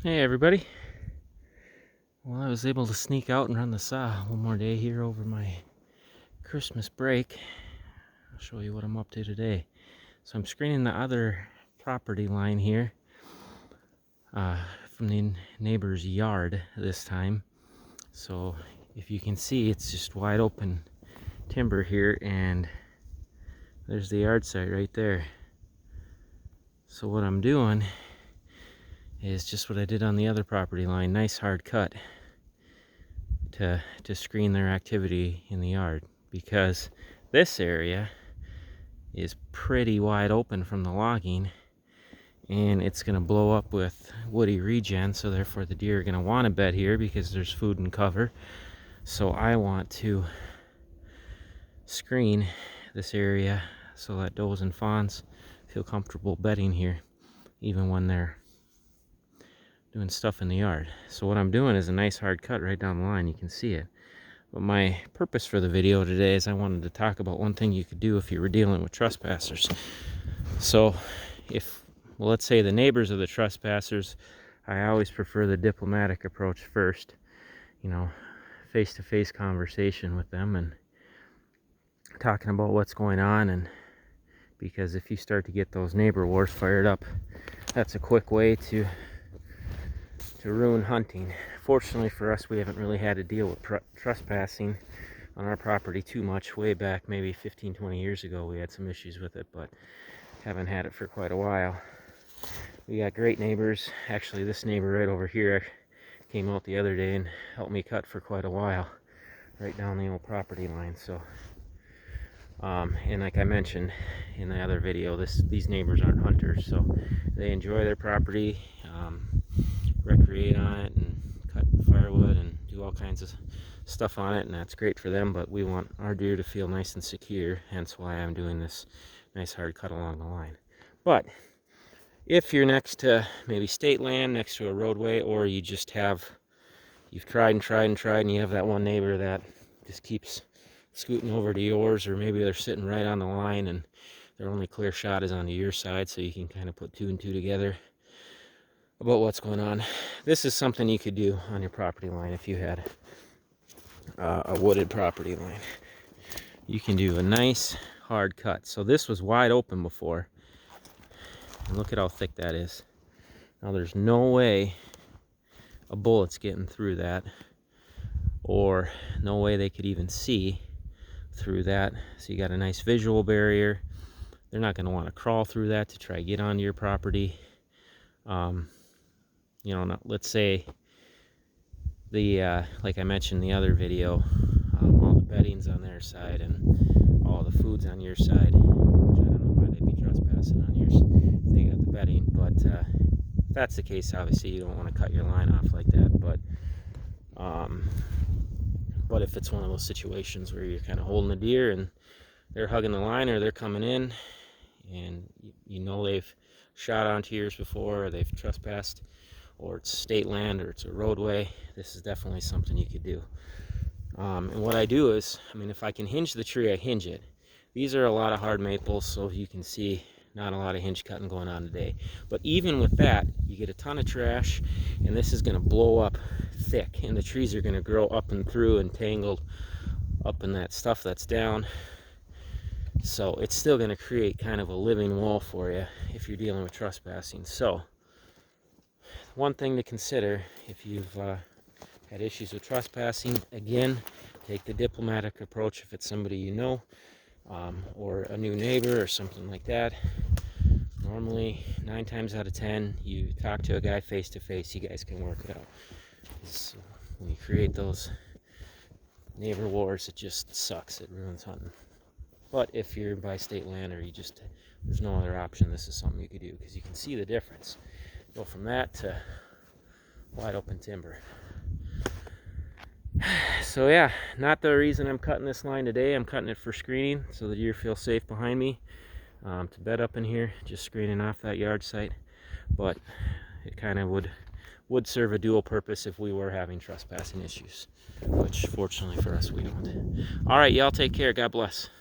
Hey everybody. Well, I was able to sneak out and run the saw one more day here over my Christmas break. I'll show you what I'm up to today. So I'm screening the other property line here from the neighbor's yard this time. So if you can see, it's just wide open timber here, and there's the yard site right there. So what I'm doing is just what I did on the other property line, nice hard cut to screen their activity in the yard, because this area is pretty wide open from the logging, and it's going to blow up with woody regen, so therefore the deer are going to want to bed here because there's food and cover. So I want to screen this area so that does and fawns feel comfortable bedding here even when they're doing stuff in the yard. So what I'm doing is a nice hard cut right down the line. You can see it. But my purpose for the video today is I wanted to talk about one thing you could do if you were dealing with trespassers. So well, let's say the neighbors are the trespassers, I always prefer the diplomatic approach first. Face-to-face conversation with them and talking about what's going on. And because if you start to get those neighbor wars fired up, that's a quick way to ruin hunting. Fortunately for us, we haven't really had to deal with trespassing on our property too much. Way back maybe 15-20 years ago we had some issues with it, but haven't had it for quite a while. We got great neighbors. Actually, this neighbor right over here came out the other day and helped me cut for quite a while right down the old property line. So and like I mentioned in the other video, these neighbors aren't hunters, so they enjoy their property, recreate on it and cut firewood and do all kinds of stuff on it, and that's great for them. But we want our deer to feel nice and secure, hence why I'm doing this nice hard cut along the line. But if you're next to maybe state land, next to a roadway, or you've tried and you have that one neighbor that just keeps scooting over to yours, or maybe they're sitting right on the line and their only clear shot is onto your side, so you can kind of put two and two together about what's going on. This is something you could do on your property line if you had a wooded property line. You can do a nice hard cut. So this was wide open before, and look at how thick that is. Now there's no way a bullet's getting through that, or no way they could even see through that. So you got a nice visual barrier. They're not going to want to crawl through that to try to get onto your property. Let's say like I mentioned in the other video, all the bedding's on their side and all the food's on your side, which I don't know why they'd be trespassing on yours if they got the bedding. But if that's the case, obviously you don't want to cut your line off like that. But if it's one of those situations where you're kind of holding a deer and they're hugging the line, or they're coming in and they've shot onto yours before, or they've trespassed, or it's state land, or it's a roadway, this is definitely something you could do. And what I do is, if I can hinge the tree, I hinge it. These are a lot of hard maples, so you can see not a lot of hinge cutting going on today. But even with that, you get a ton of trash, and this is going to blow up thick, and the trees are going to grow up and through and tangled up in that stuff that's down. So it's still going to create kind of a living wall for you if you're dealing with trespassing. So one thing to consider if you've had issues with trespassing, again, take the diplomatic approach if it's somebody you know, or a new neighbor or something like that. Normally 9 times out of 10 you talk to a guy face to face, you guys can work it out. So when you create those neighbor wars, it just sucks, it ruins hunting. But if you're by state land, or there's no other option, this is something you could do, because you can see the difference. Go from that to wide open timber. So yeah, not the reason I'm cutting this line today. I'm cutting it for screening, so the deer feel safe behind me to bed up in here, just screening off that yard site. But it kind of would serve a dual purpose if we were having trespassing issues, which fortunately for us we don't. All right, y'all take care. God bless.